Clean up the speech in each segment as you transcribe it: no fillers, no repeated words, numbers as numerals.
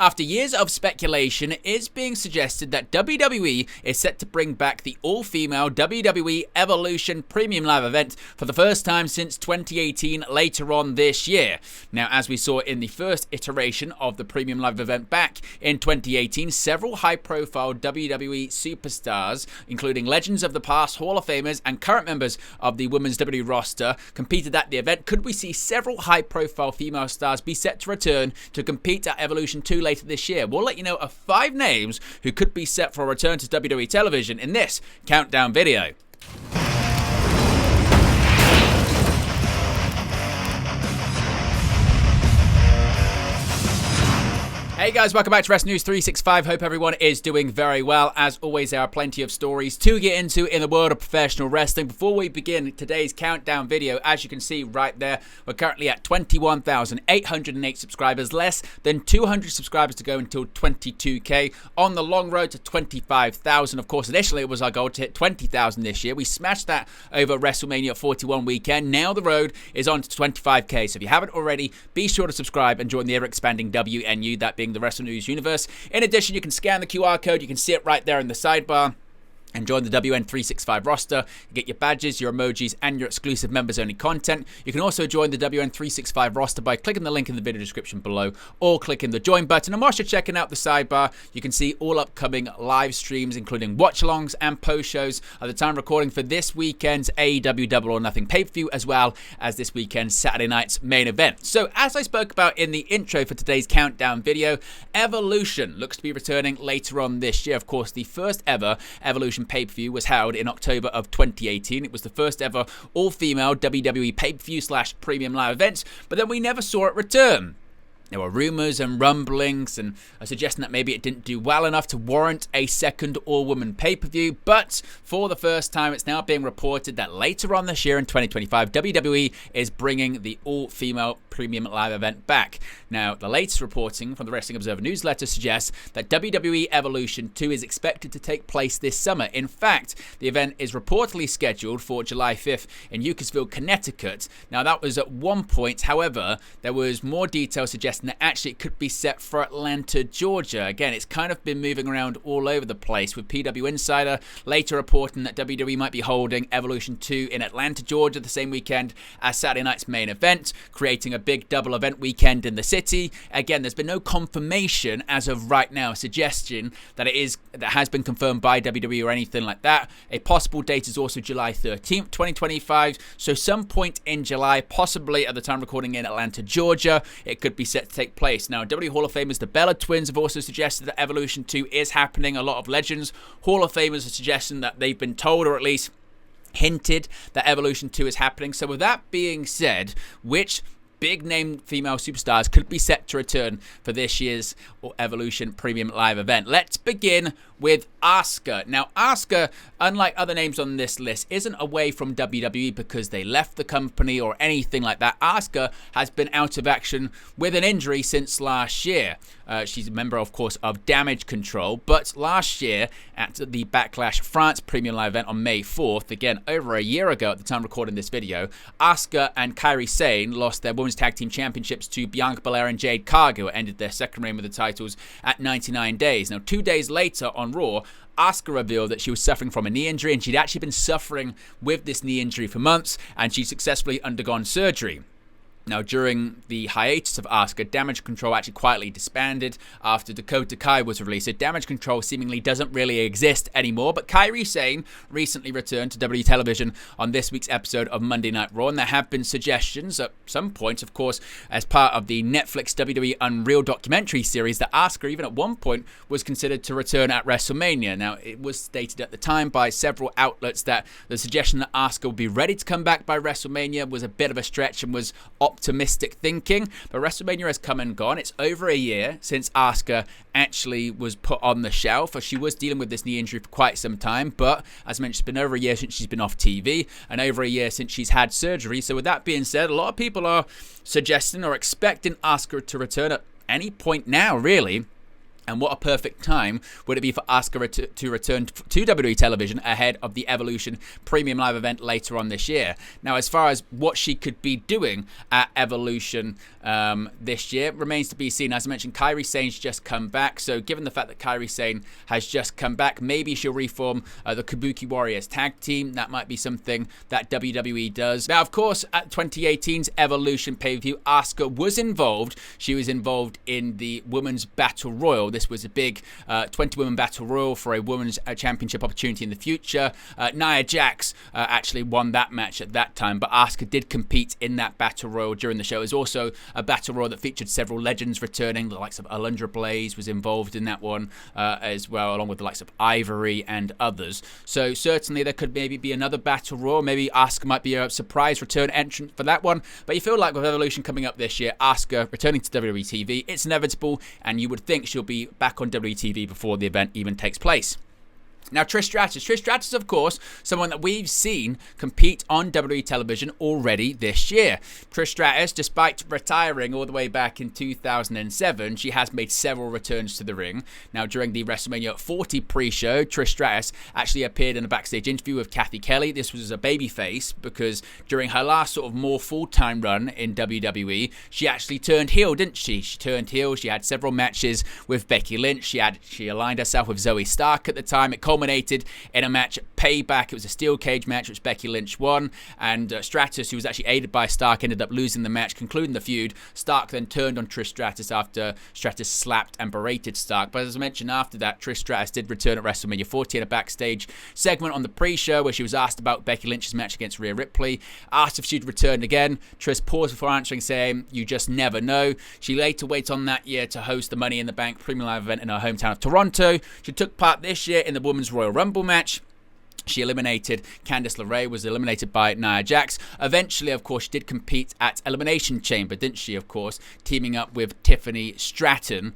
After years of speculation, it is being suggested that WWE is set to bring back the all-female WWE Evolution Premium Live event for the first time since 2018 later on this year. Now, as we saw in the first iteration of the Premium Live event back in 2018, several high-profile WWE superstars, including legends of the past, Hall of Famers, and current members of the Women's WWE roster, competed at the event. Could we see several high-profile female stars be set to return to compete at Evolution 2 later this year? We'll let you know of 5 names who could be set for a return to WWE television in this countdown video. Hey guys, welcome back to Wrestling News 365. Hope everyone is doing very well. As always, there are plenty of stories to get into in the world of professional wrestling. Before we begin today's countdown video, as you can see right there, we're currently at 21,808 subscribers, less than 200 subscribers to go until 22k, on the long road to 25,000. Of course, initially it was our goal to hit 20,000 this year. We smashed that over WrestleMania 41 weekend. Now the road is on to 25k. So if you haven't already, be sure to subscribe and join the ever-expanding WNU, that being the Wrestling News universe. In addition, you can scan the QR code. You can see it right there in the sidebar and join the WN365 roster. You get your badges, your emojis, and your exclusive members-only content. You can also join the WN365 roster by clicking the link in the video description below or clicking the join button. And whilst you're checking out the sidebar, you can see all upcoming live streams, including watch-alongs and post-shows at the time recording for this weekend's AEW Double or Nothing pay-per-view, as well as this weekend's Saturday night's main event. So, as I spoke about in the intro for today's countdown video, Evolution looks to be returning later on this year. Of course, the first ever Evolution pay-per-view was held in October of 2018. It was the first ever all-female WWE pay-per-view / premium live event, but then we never saw it return. There were rumours and rumblings and a suggestion that maybe it didn't do well enough to warrant a second all-woman pay-per-view, but for the first time it's now being reported that later on this year in 2025, WWE is bringing the all-female premium live event back. Now, the latest reporting from the Wrestling Observer newsletter suggests that WWE Evolution 2 is expected to take place this summer. In fact, the event is reportedly scheduled for July 5th in Ucasville, Connecticut. Now, that was at one point. However, there was more detail suggesting that actually it could be set for Atlanta, Georgia. Again, it's kind of been moving around all over the place, with PW Insider later reporting that WWE might be holding Evolution 2 in Atlanta, Georgia the same weekend as Saturday night's main event, creating a big double event weekend in the city. Again, there's been no confirmation as of right now, suggestion that has been confirmed by WWE or anything like that. A possible date is also July 13th, 2025. So some point in July, possibly at the time recording in Atlanta, Georgia, it could be set to take place. Now, WWE Hall of Famers, the Bella Twins, have also suggested that Evolution 2 is happening. A lot of Legends Hall of Famers are suggesting that they've been told, or at least hinted, that Evolution 2 is happening. So with that being said, which big name female superstars could be set to return for this year's Evolution Premium Live event? Let's begin with Asuka. Now, Asuka, unlike other names on this list, isn't away from WWE because they left the company or anything like that. Asuka has been out of action with an injury since last year. She's a member, of course, of Damage Control, but last year at the Backlash France Premium Live event on May 4th, again, over a year ago at the time recording this video, Asuka and Kairi Sane lost their Women's Tag Team Championships to Bianca Belair and Jade Cargill, ended their second reign with the titles at 99 days. Now, 2 days later on Raw, Asuka revealed that she was suffering from a knee injury, and she'd actually been suffering with this knee injury for months, and she'd successfully undergone surgery. Now, during the hiatus of Asuka, Damage Control actually quietly disbanded after Dakota Kai was released. So Damage Control seemingly doesn't really exist anymore, but Kairi Sane recently returned to WWE television on this week's episode of Monday Night Raw, and there have been suggestions at some point, of course, as part of the Netflix WWE Unreal documentary series, that Asuka, even at one point, was considered to return at WrestleMania. Now, it was stated at the time by several outlets that the suggestion that Asuka would be ready to come back by WrestleMania was a bit of a stretch and was optimistic thinking, but WrestleMania has come and gone. It's over a year since Asuka actually was put on the shelf, as she was dealing with this knee injury for quite some time, but as mentioned, it's been over a year since she's been off TV and over a year since she's had surgery. So with that being said, a lot of people are suggesting or expecting Asuka to return at any point now, really. And what a perfect time would it be for Asuka to return to WWE television ahead of the Evolution Premium Live event later on this year. Now, as far as what she could be doing at Evolution this year remains to be seen. As I mentioned, Kairi Sane's just come back. So given the fact that Kairi Sane has just come back, maybe she'll reform the Kabuki Warriors tag team. That might be something that WWE does. Now, of course, at 2018's Evolution pay-per-view, Asuka was involved. She was involved in the Women's Battle Royal. This was a big 20-woman battle royal for a women's championship opportunity in the future. Nia Jax actually won that match at that time, but Asuka did compete in that battle royal during the show. It was also a battle royal that featured several legends returning. The likes of Alundra Blaze was involved in that one as well, along with the likes of Ivory and others. So certainly there could maybe be another battle royal. Maybe Asuka might be a surprise return entrant for that one. But you feel like with Evolution coming up this year, Asuka returning to WWE TV, it's inevitable, and you would think she'll be back on WWE before the event even takes place. Now, Trish Stratus. Trish Stratus, of course, someone that we've seen compete on WWE television already this year. Trish Stratus, despite retiring all the way back in 2007, she has made several returns to the ring. Now, during the WrestleMania 40 pre-show, Trish Stratus actually appeared in a backstage interview with Kathy Kelly. This was a babyface because during her last sort of more full-time run in WWE, she actually turned heel, didn't she? She turned heel. She had several matches with Becky Lynch. She aligned herself with Zoe Stark at the time. It culminated in a match at Payback. It was a steel cage match which Becky Lynch won, and Stratus, who was actually aided by Stark, ended up losing the match, concluding the feud. Stark then turned on Trish Stratus after Stratus slapped and berated Stark. But as I mentioned, after that, Trish Stratus did return at WrestleMania 40 in a backstage segment on the pre-show where she was asked about Becky Lynch's match against Rhea Ripley. Asked if she'd return again. Trish paused before answering, saying, "You just never know." She later went on that year to host the Money in the Bank Premium Live event in her hometown of Toronto. She took part this year in the Women's Royal Rumble match. She eliminated Candice LeRae, was eliminated by Nia Jax. Eventually, of course, she did compete at Elimination Chamber, didn't she, of course, teaming up with Tiffany Stratton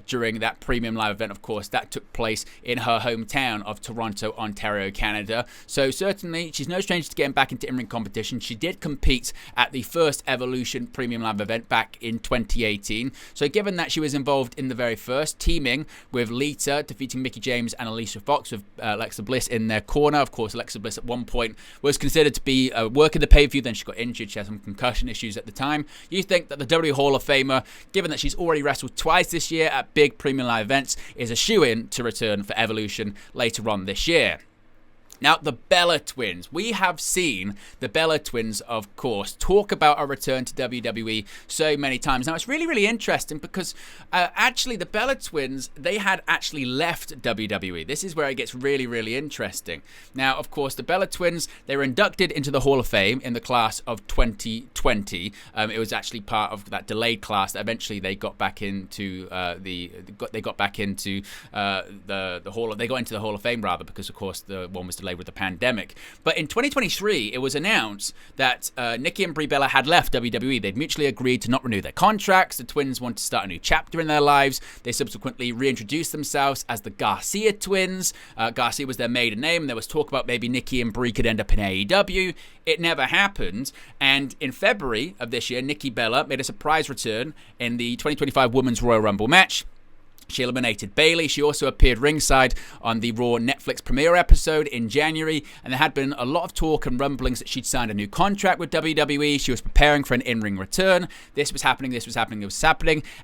during that Premium Live event, of course. That took place in her hometown of Toronto, Ontario, Canada. So certainly, she's no stranger to getting back into in-ring competition. She did compete at the first Evolution Premium Live event back in 2018. So given that she was involved in the very first, teaming with Lita, defeating Mickie James and Alicia Fox with Alexa Bliss in their corner. Of course, Alexa Bliss at one point was considered to be working the pay-per-view, then she got injured. She had some concussion issues at the time. You think that the WWE Hall of Famer, given that she's already wrestled twice this year at big Premium Live events, is a shoo-in to return for Evolution later on this year. Now, the Bella Twins. We have seen the Bella Twins, of course, talk about a return to WWE so many times. Now, it's really, really interesting because actually the Bella Twins, they had actually left WWE. This is where it gets really, really interesting. Now, of course, the Bella Twins, they were into into the Hall of Fame in the class of 2020. It was actually part of that delayed class that eventually they got back into the Hall. They got into the Hall of Fame rather because, of course, the one was delayed with the pandemic. But in 2023, it was announced that Nikki and Brie Bella had left WWE. They'd mutually agreed to not renew their contracts. The twins wanted to start a new chapter in their lives. They subsequently reintroduced themselves as the Garcia Twins. Garcia was their maiden name. There was talk about maybe Nikki and Brie could end up in AEW. It never happened. And in February of this year, Nikki Bella made a surprise return in the 2025 Women's Royal Rumble match. She eliminated Bayley. She also appeared ringside on the Raw Netflix premiere episode in January, and there had been a lot of talk and rumblings that she'd signed a new contract with WWE. She was preparing for an in-ring return. This was happening,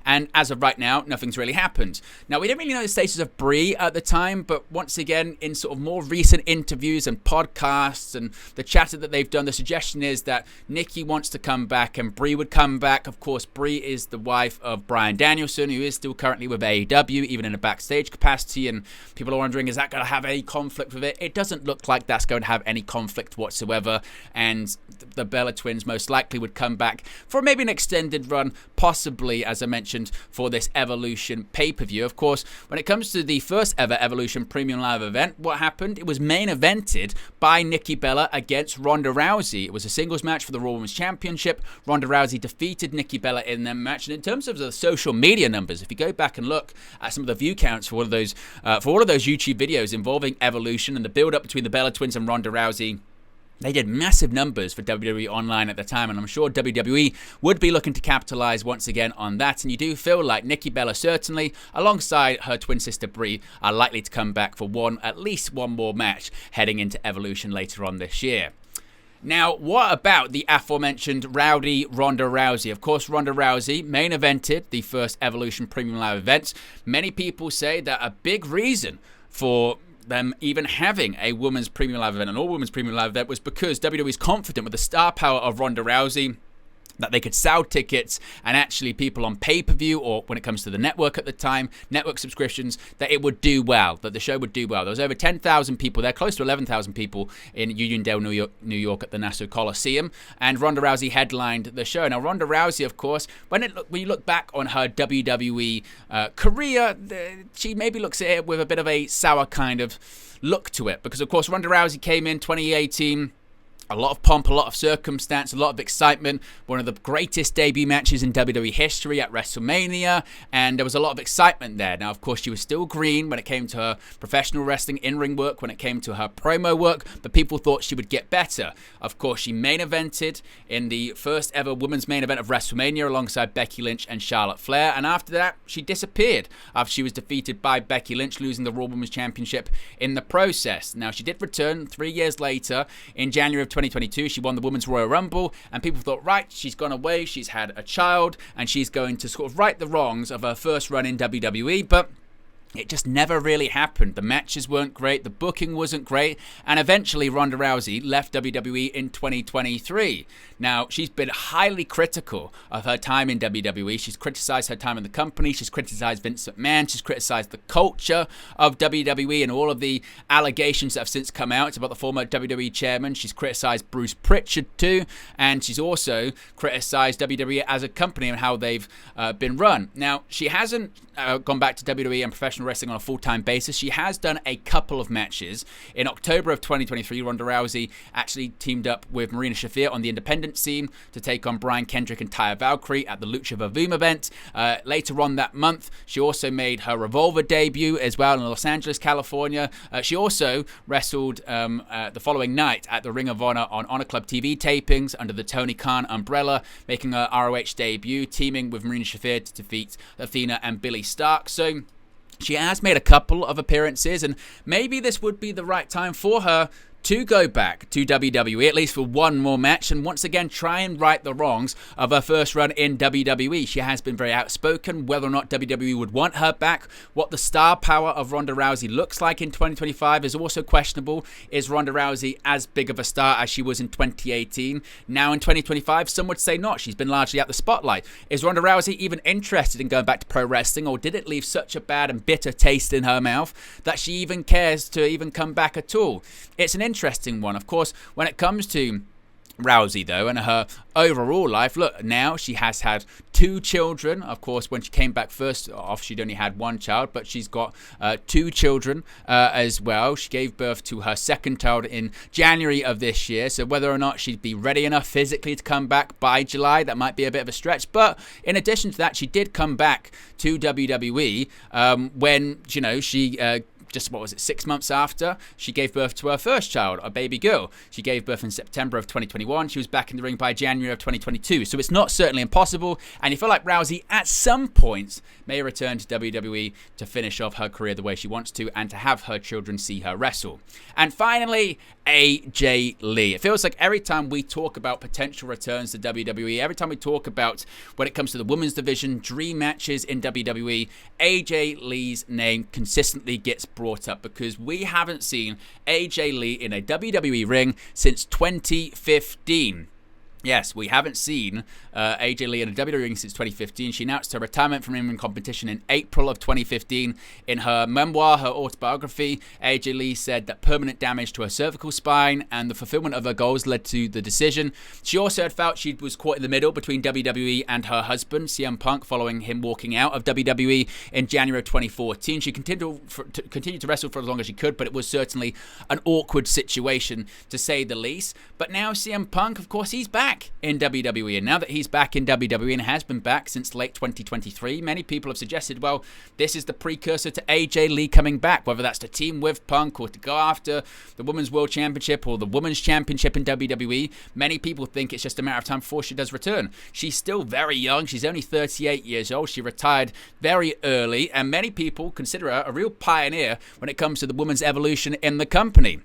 and as of right now, nothing's really happened. Now, we didn't really know the status of Brie at the time, but once again, in sort of more recent interviews and podcasts and the chatter that they've done, the suggestion is that Nikki wants to come back and Brie would come back. Of course, Brie is the wife of Bryan Danielson, who is still currently with AEW. Even in a backstage capacity, and people are wondering, is that going to have any conflict with it? It doesn't look like that's going to have any conflict whatsoever, and the Bella Twins most likely would come back for maybe an extended run, possibly, as I mentioned, for this Evolution pay-per-view. Of course, when it comes to the first ever Evolution Premium Live event, what happened? It was main evented by Nikki Bella against Ronda Rousey. It was a singles match for the Raw Women's Championship. Ronda Rousey defeated Nikki Bella in that match, and in terms of the social media numbers, if you go back and look at some of the view counts for all of those YouTube videos involving Evolution and the build-up between the Bella Twins and Ronda Rousey They did massive numbers for WWE Online at the time, and I'm sure WWE would be looking to capitalize once again on that. And you do feel like Nikki Bella, certainly, alongside her twin sister Brie, are likely to come back for at least one more match heading into Evolution later on this year. Now, what about the aforementioned Rowdy Ronda Rousey? Of course, Ronda Rousey main evented the first Evolution Premium Live event. Many people say that a big reason for them even having a women's premium live event, an all-women's premium live event, was because WWE is confident with the star power of Ronda Rousey that they could sell tickets, and actually people on pay-per-view, or when it comes to the network at the time, network subscriptions, that it would do well, that the show would do well. There was over 10,000 people there, close to 11,000 people in Uniondale, New York at the Nassau Coliseum, and Ronda Rousey headlined the show. Now, Ronda Rousey, of course, when you look back on her WWE career, she maybe looks at it with a bit of a sour kind of look to it, because, of course, Ronda Rousey came in 2018, a lot of pomp, a lot of circumstance, a lot of excitement. One of the greatest debut matches in WWE history at WrestleMania. And there was a lot of excitement there. Now, of course, she was still green when it came to her professional wrestling in-ring work, when it came to her promo work. But people thought she would get better. Of course, she main evented in the first ever women's main event of WrestleMania alongside Becky Lynch and Charlotte Flair. And after that, she disappeared after she was defeated by Becky Lynch, losing the Raw Women's Championship in the process. Now, she did return 3 years later in January of 2022. She won the Women's Royal Rumble, and people thought, right, she's gone away, she's had a child, and she's going to sort of right the wrongs of her first run in WWE, but it just never really happened. The matches weren't great, the booking wasn't great, and eventually Ronda Rousey left WWE in 2023. Now, she's been highly critical of her time in WWE. She's criticized her time in the company, she's criticized Vince McMahon, she's criticized the culture of WWE and all of the allegations that have since come out about the former WWE chairman. She's criticized Bruce Pritchard too, and she's also criticized WWE as a company and how they've been run. Now, she hasn't gone back to WWE and professional wrestling on a full-time basis. She has done a couple of matches. In October of 2023, Ronda Rousey actually teamed up with Marina Shafir on the independent scene to take on Brian Kendrick and Taya Valkyrie at the Lucha Vavoom event. Later on that month, she also made her Revolver debut as well in Los Angeles, California. She also wrestled the following night at the Ring of Honor on Honor Club TV tapings under the Tony Khan umbrella, making her ROH debut, teaming with Marina Shafir to defeat Athena and Billy Stark. So she has made a couple of appearances, and maybe this would be the right time for her to go back to WWE, at least for one more match, and once again try and right the wrongs of her first run in WWE. She has been very outspoken. Whether or not WWE would want her back, what the star power of Ronda Rousey looks like in 2025 is also questionable. Is Ronda Rousey as big of a star as she was in 2018? Now in 2025, some would say not. She's been largely out the spotlight. Is Ronda Rousey even interested in going back to pro wrestling, or did it leave such a bad and bitter taste in her mouth that she even cares to even come back at all? It's an interesting one. Of course, when it comes to Rousey, though, and her overall life, look, now she has had 2 children. Of course, when she came back first off, she'd only had 1 child, but she's got 2 children as well. She gave birth to her second child in January of this year, so whether or not she'd be ready enough physically to come back by July, that might be a bit of a stretch. But in addition to that, she did come back to WWE when, you know, she just, 6 months after she gave birth to her first child, a baby girl. She gave birth in September of 2021. She was back in the ring by January of 2022. So it's not certainly impossible. And you feel like Rousey at some point may return to WWE to finish off her career the way she wants to, and to have her children see her wrestle. And finally, AJ Lee. It feels like every time we talk about potential returns to WWE, every time we talk about when it comes to the women's division, dream matches in WWE, AJ Lee's name consistently gets brought up, because we haven't seen AJ Lee in a WWE ring since 2015. Yes, we haven't seen AJ Lee in a WWE ring since 2015. She announced her retirement from in-ring competition in April of 2015. In her memoir, her autobiography, AJ Lee said that permanent damage to her cervical spine and the fulfillment of her goals led to the decision. She also had felt she was caught in the middle between WWE and her husband, CM Punk, following him walking out of WWE in January of 2014. She continued to wrestle for as long as she could, but it was certainly an awkward situation, to say the least. But now CM Punk, of course, he's back. back in WWE. And now that he's back in WWE and has been back since late 2023, many people have suggested, well, this is the precursor to AJ Lee coming back, whether that's to team with Punk or to go after the Women's World Championship or the Women's Championship in WWE. Many people think it's just a matter of time before she does return. She's still very young. She's only 38 years old. She retired very early, and many people consider her a real pioneer when it comes to the women's evolution in the company.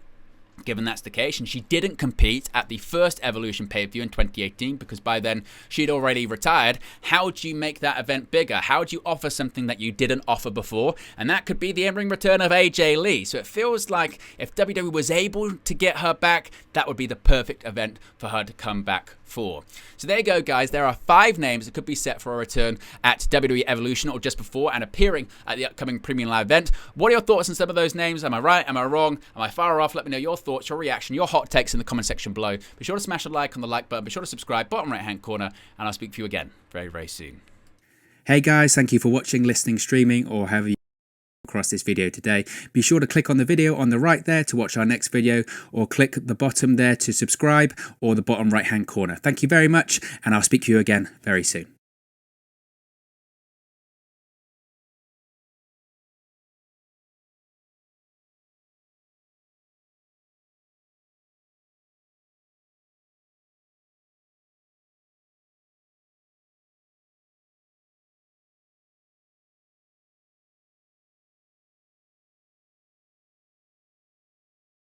Given that's the case, and she didn't compete at the first Evolution pay-per-view in 2018 because by then she'd already retired, how do you make that event bigger? How do you offer something that you didn't offer before? And that could be the in-ring return of AJ Lee. So it feels like if WWE was able to get her back, that would be the perfect event for her to come back for. So there you go, guys. There are 5 names that could be set for a return at WWE Evolution or just before and appearing at the upcoming Premium Live event. What are your thoughts on some of those names? Am I right? Am I wrong? Am I far off? Let me know your thoughts, your reaction, your hot takes in the comment section below. Be sure to smash a like on the like button. Be sure to subscribe, bottom right-hand corner, and I'll speak to you again very, very soon. Hey guys, thank you for watching, listening, streaming, or however you across this video today. Be sure to click on the video on the right there to watch our next video, or click the bottom there to subscribe, or the bottom right hand corner. Thank you very much, and I'll speak to you again very soon.